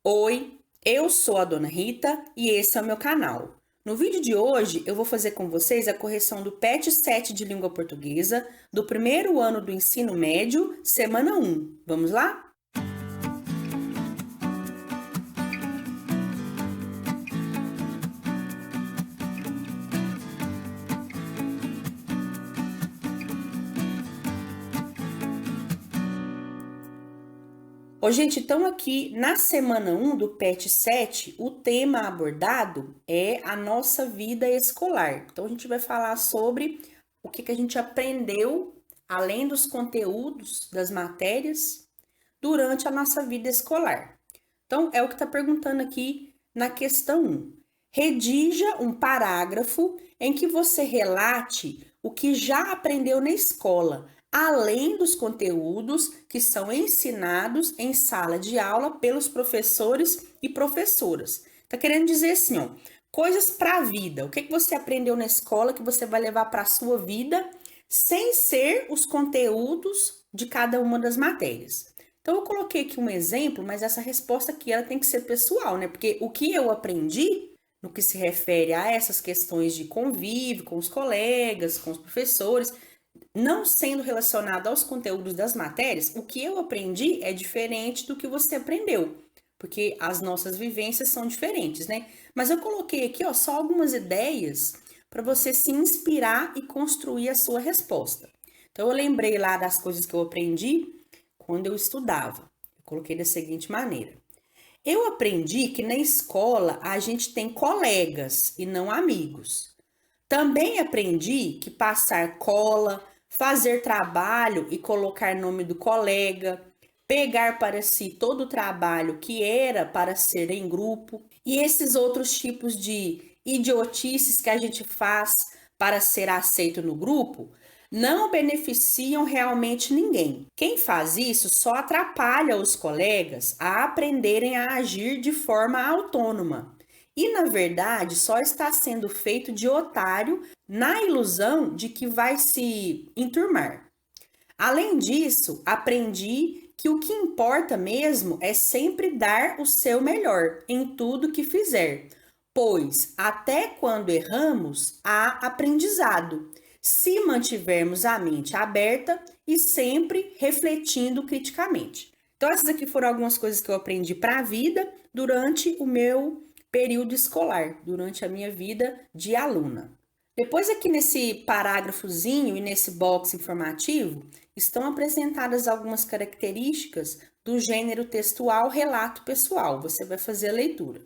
Oi, eu sou a Dona Rita e esse é o meu canal. No vídeo de hoje eu vou fazer com vocês a correção do PET 7 de língua portuguesa do primeiro ano do ensino médio, semana 1. Vamos lá? Ô, gente, então aqui na semana 1 do PET 7, o tema abordado é a nossa vida escolar. Então a gente vai falar sobre o que a gente aprendeu, além dos conteúdos das matérias, durante a nossa vida escolar. Então é o que está perguntando aqui na questão 1. Redija um parágrafo em que você relate o que já aprendeu na escola, além dos conteúdos que são ensinados em sala de aula pelos professores e professoras. Tá querendo dizer assim, ó, coisas para a vida. O que você aprendeu na escola que você vai levar para a sua vida, sem ser os conteúdos de cada uma das matérias. Então eu coloquei aqui um exemplo, mas essa resposta aqui ela tem que ser pessoal, né? Porque o que eu aprendi no que se refere a essas questões de convívio com os colegas, com os professores, não sendo relacionado aos conteúdos das matérias, o que eu aprendi é diferente do que você aprendeu, porque as nossas vivências são diferentes, né? Mas eu coloquei aqui, ó, só algumas ideias para você se inspirar e construir a sua resposta. Então eu lembrei lá das coisas que eu aprendi quando eu estudava. Eu coloquei da seguinte maneira: eu aprendi que na escola a gente tem colegas e não amigos. Também aprendi que passar cola, fazer trabalho e colocar nome do colega, pegar para si todo o trabalho que era para ser em grupo e esses outros tipos de idiotices que a gente faz para ser aceito no grupo não beneficiam realmente ninguém. Quem faz isso só atrapalha os colegas a aprenderem a agir de forma autônoma. E, na verdade, só está sendo feito de otário na ilusão de que vai se enturmar. Além disso, aprendi que o que importa mesmo é sempre dar o seu melhor em tudo que fizer, pois até quando erramos, há aprendizado, se mantivermos a mente aberta e sempre refletindo criticamente. Então, essas aqui foram algumas coisas que eu aprendi para a vida durante o meu período escolar, durante a minha vida de aluna. Depois aqui nesse parágrafozinho e nesse box informativo estão apresentadas algumas características do gênero textual relato pessoal. Você vai fazer a leitura.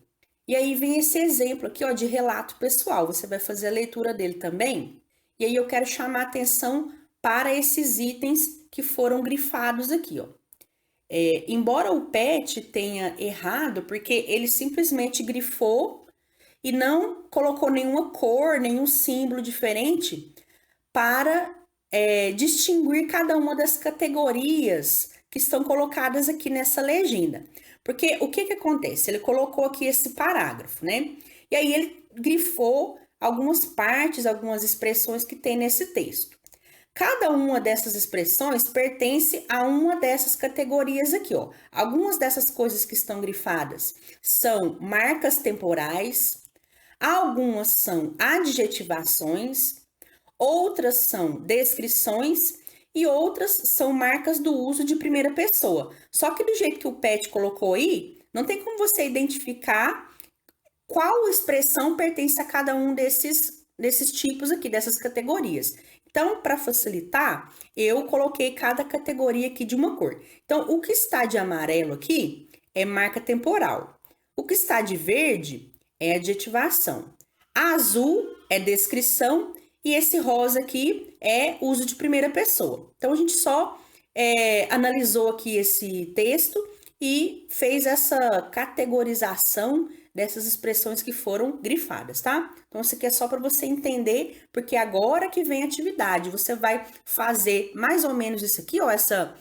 E aí vem esse exemplo aqui, ó, de relato pessoal. Você vai fazer a leitura dele também. E aí eu quero chamar a atenção para esses itens que foram grifados aqui, ó. Embora o PET tenha errado, porque ele simplesmente grifou e não colocou nenhuma cor, nenhum símbolo diferente para distinguir cada uma das categorias que estão colocadas aqui nessa legenda. Porque o que acontece? Ele colocou aqui esse parágrafo, né? E aí ele grifou algumas partes, algumas expressões que tem nesse texto. Cada uma dessas expressões pertence a uma dessas categorias aqui, ó. Algumas dessas coisas que estão grifadas são marcas temporais, algumas são adjetivações, outras são descrições e outras são marcas do uso de primeira pessoa. Só que do jeito que o PET colocou aí, não tem como você identificar qual expressão pertence a cada um desses tipos aqui, dessas categorias. Então, para facilitar, eu coloquei cada categoria aqui de uma cor. Então, o que está de amarelo aqui é marca temporal. O que está de verde é adjetivação. A azul é descrição e esse rosa aqui é uso de primeira pessoa. Então, a gente só analisou aqui esse texto e fez essa categorização dessas expressões que foram grifadas, tá? Então, isso aqui é só para você entender, porque agora que vem a atividade, você vai fazer mais ou menos isso aqui, ó, essa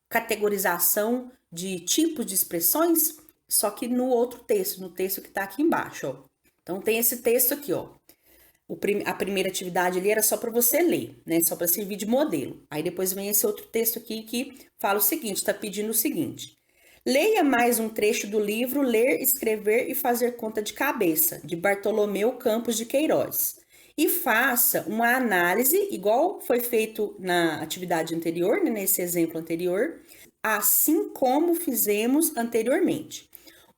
categorização de tipos de expressões, só que no outro texto, no texto que tá aqui embaixo, ó. Então, tem esse texto aqui, ó. A primeira atividade ali era só para você ler, né? Só para servir de modelo. Aí depois vem esse outro texto aqui que fala o seguinte, tá pedindo o seguinte: Leia mais um trecho do livro Ler, Escrever e Fazer Conta de Cabeça, de Bartolomeu Campos de Queiroz. E faça uma análise, igual foi feito na atividade anterior, né, nesse exemplo anterior, assim como fizemos anteriormente.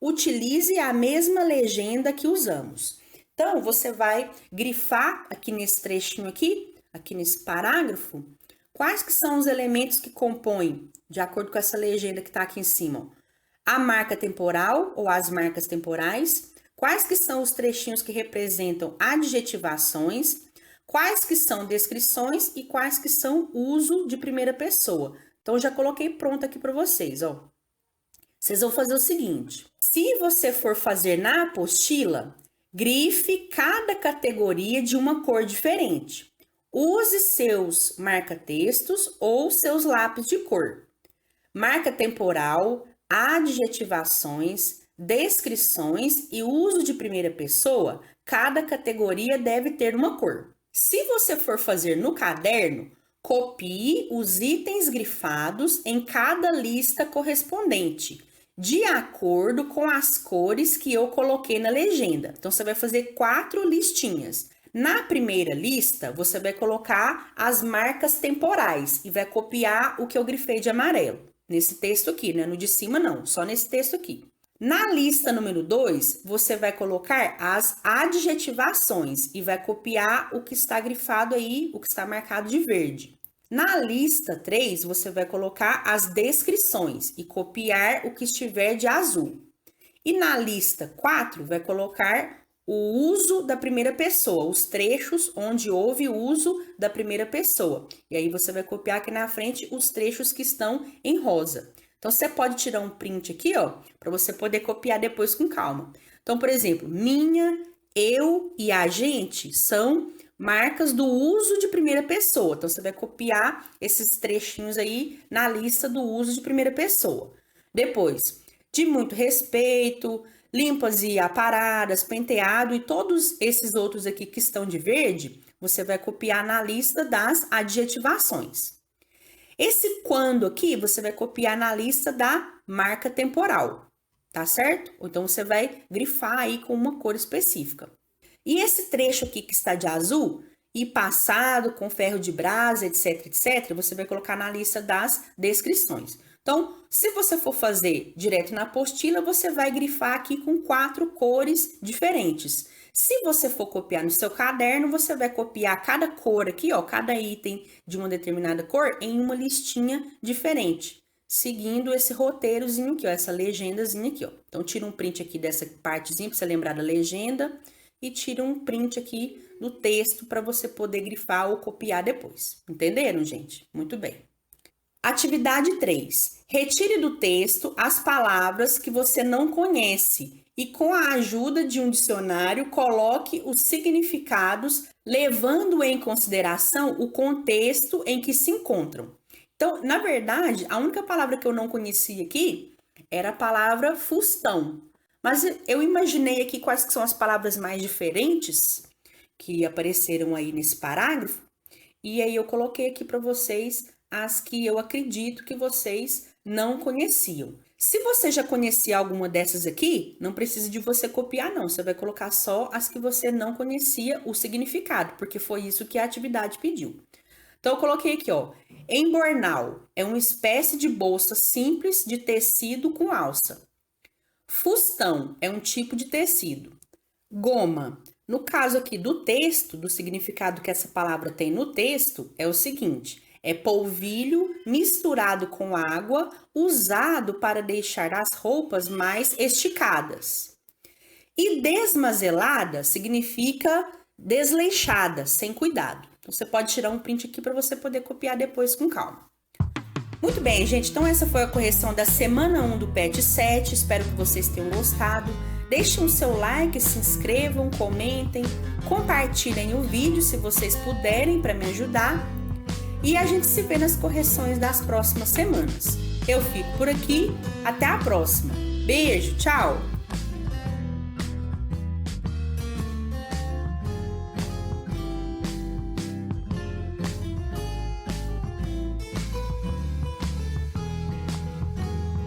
Utilize a mesma legenda que usamos. Então, você vai grifar aqui nesse trechinho aqui nesse parágrafo, quais que são os elementos que compõem, de acordo com essa legenda que está aqui em cima, a marca temporal ou as marcas temporais, quais que são os trechinhos que representam adjetivações, quais que são descrições e quais que são uso de primeira pessoa. Então, eu já coloquei pronto aqui para vocês, ó. Vocês vão fazer o seguinte, se você for fazer na apostila, grife cada categoria de uma cor diferente. Use seus marca-textos ou seus lápis de cor. Marca temporal, adjetivações, descrições e uso de primeira pessoa, cada categoria deve ter uma cor. Se você for fazer no caderno, copie os itens grifados em cada lista correspondente, de acordo com as cores que eu coloquei na legenda. Então, você vai fazer 4 listinhas. Na primeira lista, você vai colocar as marcas temporais e vai copiar o que eu grifei de amarelo. Nesse texto aqui, né? No de cima não, só nesse texto aqui. Na lista número 2, você vai colocar as adjetivações e vai copiar o que está grifado aí, o que está marcado de verde. Na lista 3, você vai colocar as descrições e copiar o que estiver de azul. E na lista 4, vai colocar o uso da primeira pessoa, os trechos onde houve o uso da primeira pessoa. E aí você vai copiar aqui na frente os trechos que estão em rosa. Então, você pode tirar um print aqui, ó, para você poder copiar depois com calma. Então, por exemplo, minha, eu e a gente são marcas do uso de primeira pessoa. Então, você vai copiar esses trechinhos aí na lista do uso de primeira pessoa. Depois, de muito respeito, limpas e aparadas, penteado e todos esses outros aqui que estão de verde, você vai copiar na lista das adjetivações. Esse quando aqui, você vai copiar na lista da marca temporal, tá certo? Ou então, você vai grifar aí com uma cor específica. E esse trecho aqui que está de azul, e passado, com ferro de brasa, etc, etc, você vai colocar na lista das descrições. Então, se você for fazer direto na apostila, você vai grifar aqui com 4 cores diferentes. Se você for copiar no seu caderno, você vai copiar cada cor aqui, ó, cada item de uma determinada cor em uma listinha diferente, seguindo esse roteirozinho aqui, ó, essa legendazinha aqui, ó. Então, tira um print aqui dessa partezinha para você lembrar da legenda e tira um print aqui do texto para você poder grifar ou copiar depois. Entenderam, gente? Muito bem. Atividade 3. Retire do texto as palavras que você não conhece e, com a ajuda de um dicionário, coloque os significados, levando em consideração o contexto em que se encontram. Então, na verdade, a única palavra que eu não conhecia aqui era a palavra fustão. Mas eu imaginei aqui quais que são as palavras mais diferentes que apareceram aí nesse parágrafo. E aí eu coloquei aqui para vocês as que eu acredito que vocês não conheciam. Se você já conhecia alguma dessas aqui, não precisa de você copiar não, você vai colocar só as que você não conhecia o significado, porque foi isso que a atividade pediu. Então, eu coloquei aqui, ó, embornal é uma espécie de bolsa simples de tecido com alça. Fustão é um tipo de tecido. Goma, no caso aqui do texto, do significado que essa palavra tem no texto, é o seguinte: é polvilho misturado com água, usado para deixar as roupas mais esticadas. E desmazelada significa desleixada, sem cuidado. Então, você pode tirar um print aqui para você poder copiar depois com calma. Muito bem, gente. Então, essa foi a correção da semana 1 do PET 7. Espero que vocês tenham gostado. Deixem o seu like, se inscrevam, comentem, compartilhem o vídeo se vocês puderem para me ajudar. E a gente se vê nas correções das próximas semanas. Eu fico por aqui, até a próxima. Beijo, tchau!